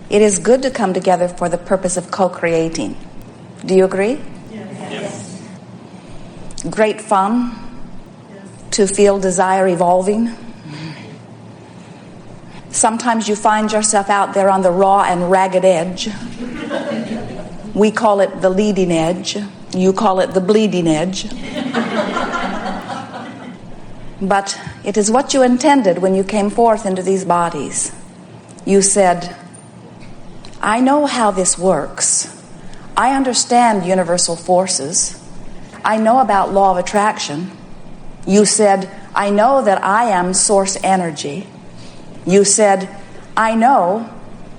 It is good to come together for the purpose of co-creating. Do you agree? Yes. Great fun to feel desire evolving. Sometimes you find yourself out there on the raw and ragged edge. We call it the leading edge. You call it the bleeding edge. But it is what you intended when you came forth into these bodies. You said, I know how this works. I understand universal forces. I know about law of attraction. You said, I know that I am source energy. You said, I know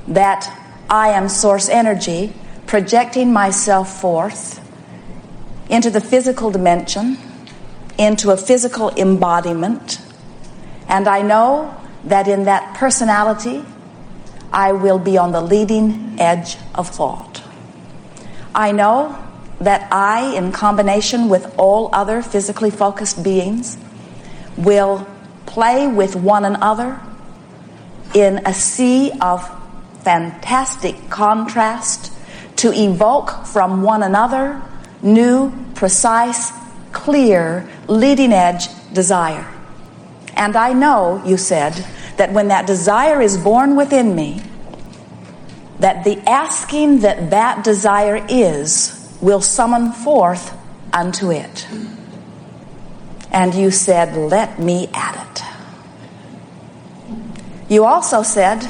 that I am source energy, projecting myself forth into the physical dimension, into a physical embodiment. And I know that in that personality, I will be on the leading edge of thought. I know that I, in combination with all other physically focused beings, will play with one another in a sea of fantastic contrast to evoke from one another new, precise, clear, leading edge desire. And I know, you said, that when that desire is born within me, that the asking that that desire is will summon forth unto it. And you said, let me at it. You also said,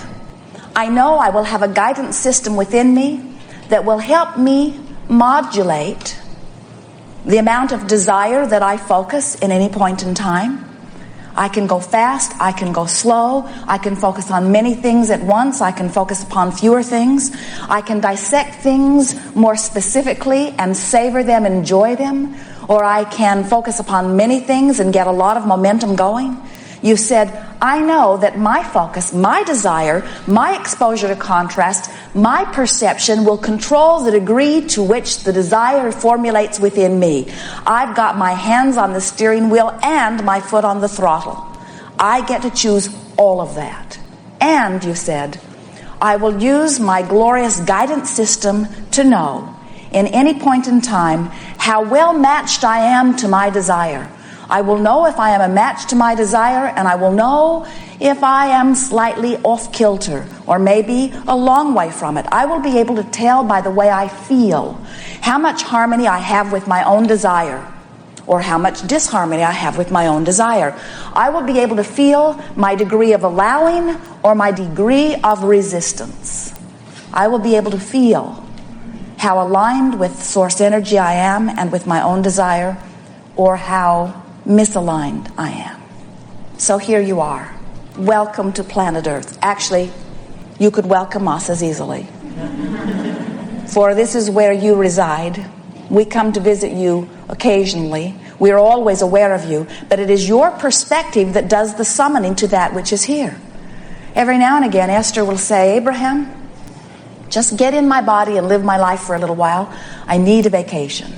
I know I will have a guidance system within me that will help me modulate the amount of desire that I focus in any point in time. I can go fast, I can go slow, I can focus on many things at once, I can focus upon fewer things, I can dissect things more specifically and savor them, enjoy them, or I can focus upon many things and get a lot of momentum going. You said, I know that my focus, my desire, my exposure to contrast, my perception will control the degree to which the desire formulates within me. I've got my hands on the steering wheel and my foot on the throttle. I get to choose all of that. And, you said, I will use my glorious guidance system to know, in any point in time, how well matched I am to my desire. I will know if I am a match to my desire, and I will know if I am slightly off kilter, or maybe a long way from it. I will be able to tell by the way I feel how much harmony I have with my own desire, or how much disharmony I have with my own desire. I will be able to feel my degree of allowing or my degree of resistance. I will be able to feel how aligned with source energy I am and with my own desire, or how misaligned I am. So here you are. Welcome to planet Earth. Actually, you could welcome us as easily. For this is where you reside. We come to visit you occasionally. We are always aware of you, but it is your perspective that does the summoning to that which is here. Every now and again, Esther will say, Abraham, just get in my body and live my life for a little while. I need a vacation.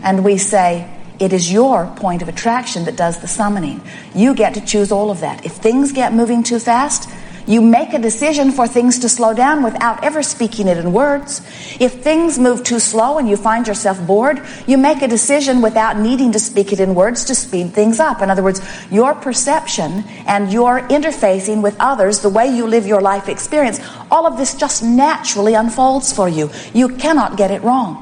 And we say, it is your point of attraction that does the summoning. You get to choose all of that. If things get moving too fast, you make a decision for things to slow down without ever speaking it in words. If things move too slow and you find yourself bored, you make a decision without needing to speak it in words to speed things up. In other words, your perception and your interfacing with others, the way you live your life experience, all of this just naturally unfolds for you. You cannot get it wrong.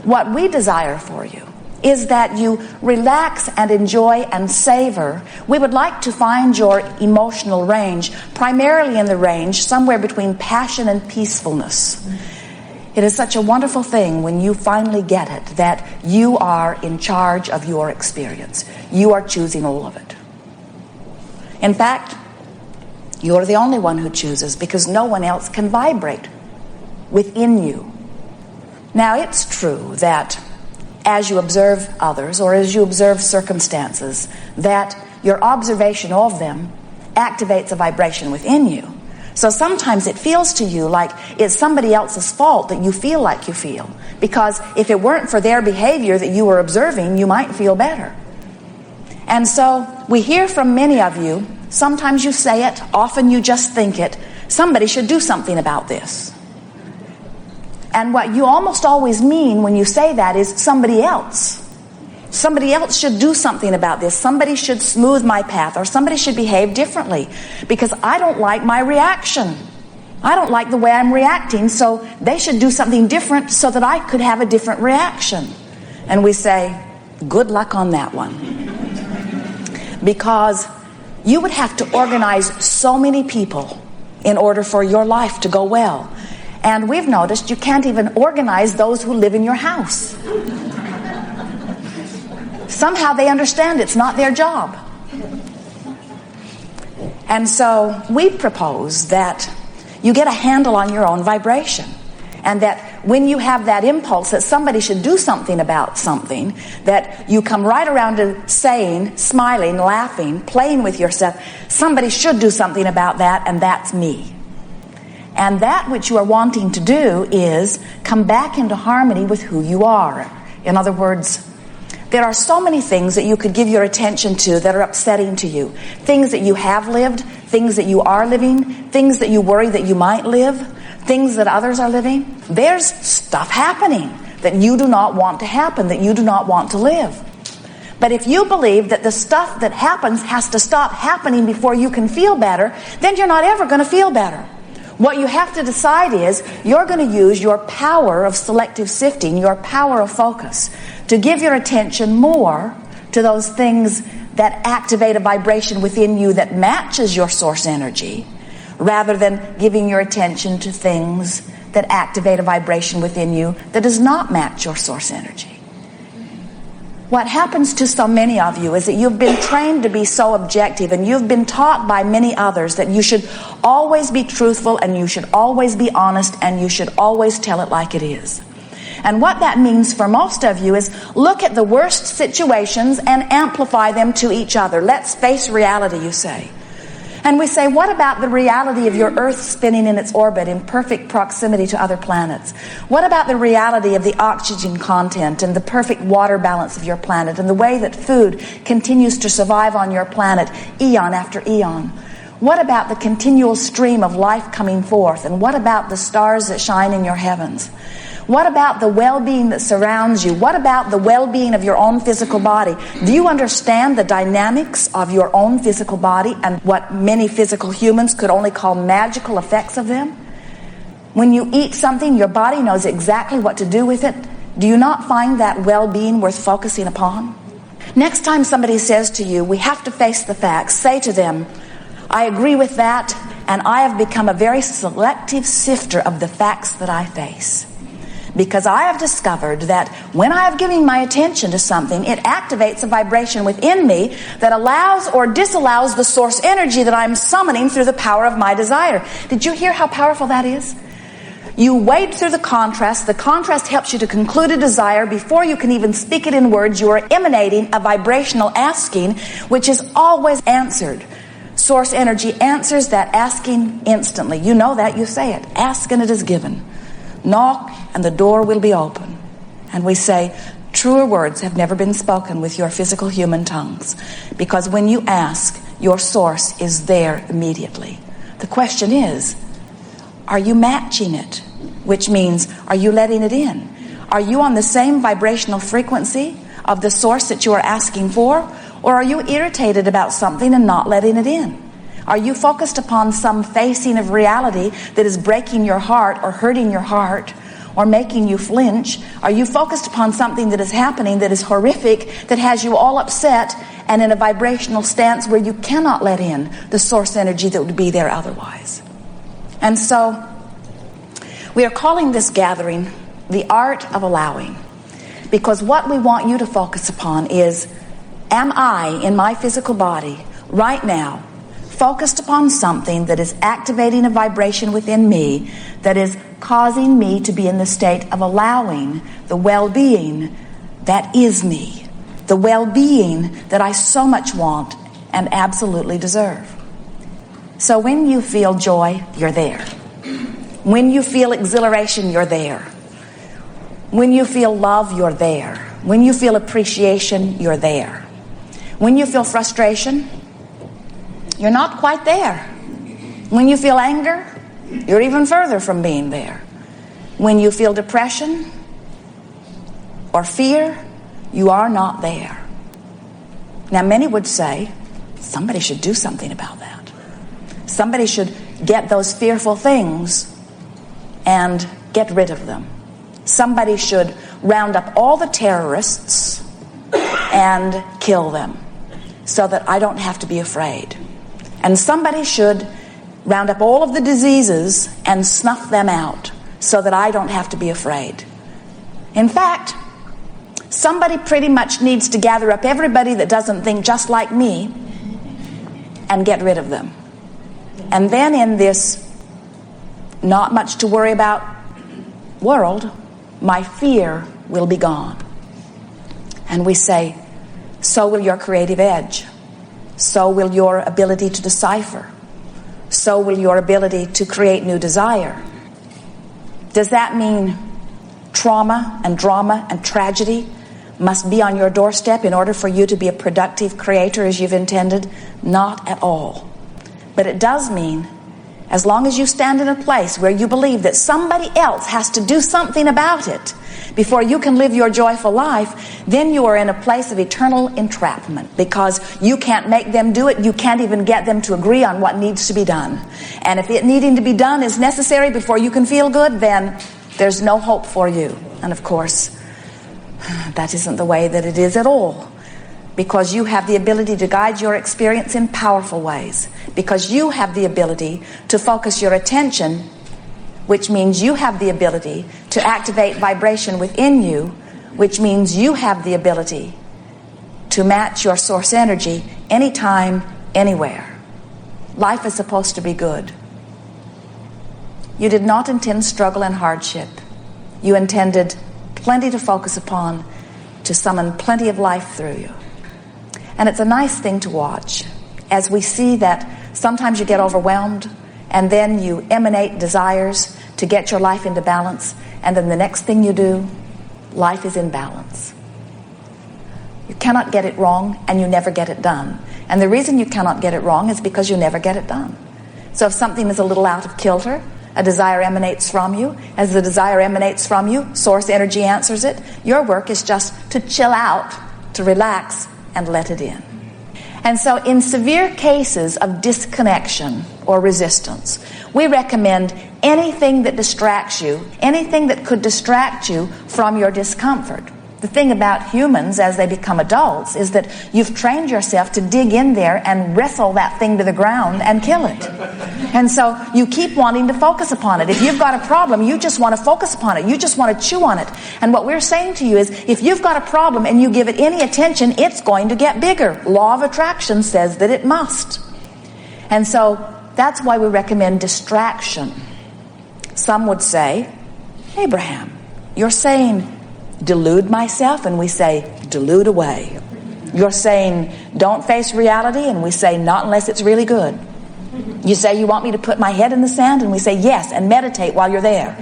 What we desire for you is that you relax and enjoy and savor. We would like to find your emotional range, primarily in the range somewhere between passion and peacefulness. It is such a wonderful thing when you finally get it, that you are in charge of your experience. You are choosing all of it. In fact, you're the only one who chooses, because no one else can vibrate within you. Now, it's true that as you observe others, or as you observe circumstances, that your observation of them activates a vibration within you. So sometimes it feels to you like it's somebody else's fault that you feel like you feel, because if it weren't for their behavior that you were observing, you might feel better. And so we hear from many of you, sometimes you say it, often you just think it, Somebody should do something about this. And what you almost always mean when you say that is somebody else. Somebody else should do something about this. Somebody should smooth my path, or somebody should behave differently, because I don't like my reaction. I don't like the way I'm reacting, so they should do something different so that I could have a different reaction. And we say, good luck on that one. Because you would have to organize so many people in order for your life to go well. And we've noticed you can't even organize those who live in your house. Somehow they understand it's not their job. And so we propose that you get a handle on your own vibration. And that when you have that impulse that somebody should do something about something, that you come right around to saying, smiling, laughing, playing with yourself, somebody should do something about that, and that's me. And that which you are wanting to do is come back into harmony with who you are. In other words, there are so many things that you could give your attention to that are upsetting to you. Things that you have lived, things that you are living, things that you worry that you might live, things that others are living. There's stuff happening that you do not want to happen, that you do not want to live. But if you believe that the stuff that happens has to stop happening before you can feel better, then you're not ever going to feel better. What you have to decide is you're going to use your power of selective sifting, your power of focus, to give your attention more to those things that activate a vibration within you that matches your source energy, rather than giving your attention to things that activate a vibration within you that does not match your source energy. What happens to so many of you is that you've been trained to be so objective, and you've been taught by many others that you should always be truthful, and you should always be honest, and you should always tell it like it is. And what that means for most of you is look at the worst situations and amplify them to each other. Let's face reality, you say. And we say, what about the reality of your Earth spinning in its orbit in perfect proximity to other planets? What about the reality of the oxygen content and the perfect water balance of your planet, and the way that food continues to survive on your planet eon after eon? What about the continual stream of life coming forth? And what about the stars that shine in your heavens? What about the well-being that surrounds you? What about the well-being of your own physical body? Do you understand the dynamics of your own physical body and what many physical humans could only call magical effects of them? When you eat something, your body knows exactly what to do with it. Do you not find that well-being worth focusing upon? Next time somebody says to you, we have to face the facts, say to them, I agree with that, and I have become a very selective sifter of the facts that I face. Because I have discovered that when I have given my attention to something, it activates a vibration within me that allows or disallows the source energy that I'm summoning through the power of my desire. Did you hear how powerful that is? You wade through the contrast. The contrast helps you to conclude a desire before you can even speak it in words. You are emanating a vibrational asking, which is always answered. Source energy answers that asking instantly. You know that. You say it. Ask and it is given. Knock and the door will be open. And we say, truer words have never been spoken with your physical human tongues. Because when you ask, your source is there immediately. The question is, are you matching it? Which means, are you letting it in? Are you on the same vibrational frequency of the source that you are asking for? Or are you irritated about something and not letting it in? Are you focused upon some facing of reality that is breaking your heart or hurting your heart or making you flinch? Are you focused upon something that is happening that is horrific, that has you all upset and in a vibrational stance where you cannot let in the source energy that would be there otherwise? And so we are calling this gathering the art of allowing, because what we want you to focus upon is, am I in my physical body right now focused upon something that is activating a vibration within me that is causing me to be in the state of allowing the well-being that is me, the well-being that I so much want and absolutely deserve? So when you feel joy, you're there. When you feel exhilaration, you're there. When you feel love, you're there. When you feel appreciation, you're there. When you feel frustration, you're not quite there. When you feel anger, you're even further from being there. When you feel depression or fear, you are not there. Now, many would say, somebody should do something about that. Somebody should get those fearful things and get rid of them. Somebody should round up all the terrorists and kill them so that I don't have to be afraid. And somebody should round up all of the diseases and snuff them out so that I don't have to be afraid. In fact, somebody pretty much needs to gather up everybody that doesn't think just like me and get rid of them. And then in this not much to worry about world, my fear will be gone. And we say, so will your creative edge. So will your ability to decipher. So will your ability to create new desire. Does that mean trauma and drama and tragedy must be on your doorstep in order for you to be a productive creator as you've intended? Not at all. But it does mean, as long as you stand in a place where you believe that somebody else has to do something about it before you can live your joyful life, then you are in a place of eternal entrapment, because you can't make them do it. You can't even get them to agree on what needs to be done. And if it needing to be done is necessary before you can feel good, then there's no hope for you. And of course, that isn't the way that it is at all, because you have the ability to guide your experience in powerful ways, because you have the ability to focus your attention, which means you have the ability to activate vibration within you, which means you have the ability to match your source energy anytime, anywhere. Life is supposed to be good. You did not intend struggle and hardship. You intended plenty to focus upon, to summon plenty of life through you. And it's a nice thing to watch as we see that sometimes you get overwhelmed and then you emanate desires to get your life into balance, and then the next thing you do, life is in balance. You cannot get it wrong, and you never get it done. And the reason you cannot get it wrong is because you never get it done. So if something is a little out of kilter, a desire emanates from you. As the desire emanates from you, source energy answers it. Your work is just to chill out, to relax, and let it in. And so in severe cases of disconnection or resistance, we recommend anything that distracts you, anything that could distract you from your discomfort. The thing about humans as they become adults is that you've trained yourself to dig in there and wrestle that thing to the ground and kill it. And so you keep wanting to focus upon it. If you've got a problem, you just want to focus upon it. You just want to chew on it. And what we're saying to you is, if you've got a problem and you give it any attention, it's going to get bigger. Law of attraction says that it must. And so that's why we recommend distraction. Some would say, Abraham, you're saying delude myself, and we say delude away. You're saying don't face reality, and we say not unless it's really good. You say you want me to put my head in the sand, and we say yes, and meditate while you're there.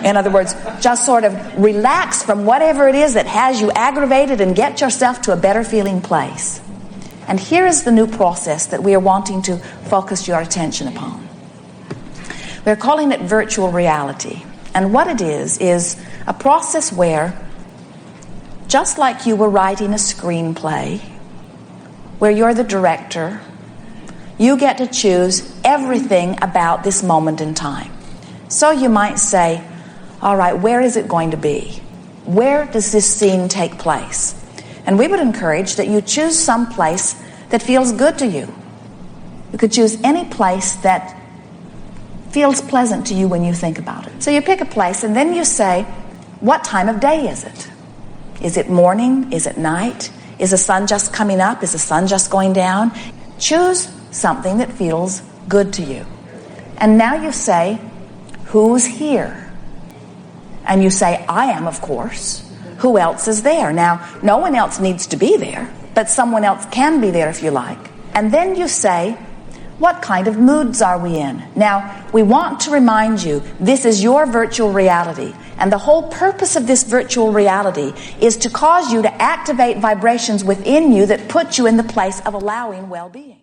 In other words, just sort of relax from whatever it is that has you aggravated and get yourself to a better feeling place. And here is the new process that we are wanting to focus your attention upon. We're calling it virtual reality. And what it is a process where, just like you were writing a screenplay, where you're the director, you get to choose everything about this moment in time. So you might say, all right, where is it going to be? Where does this scene take place? And we would encourage that you choose some place that feels good to you. You could choose any place that feels pleasant to you when you think about it. So you pick a place, and then you say, what time of day is it? Is it morning? Is it night? Is the sun just coming up? Is the sun just going down? Choose something that feels good to you. And now you say, who's here? And you say, I am, of course. Who else is there? Now, no one else needs to be there, but someone else can be there if you like. And then you say, what kind of moods are we in? Now, we want to remind you, this is your virtual reality. And the whole purpose of this virtual reality is to cause you to activate vibrations within you that put you in the place of allowing well-being.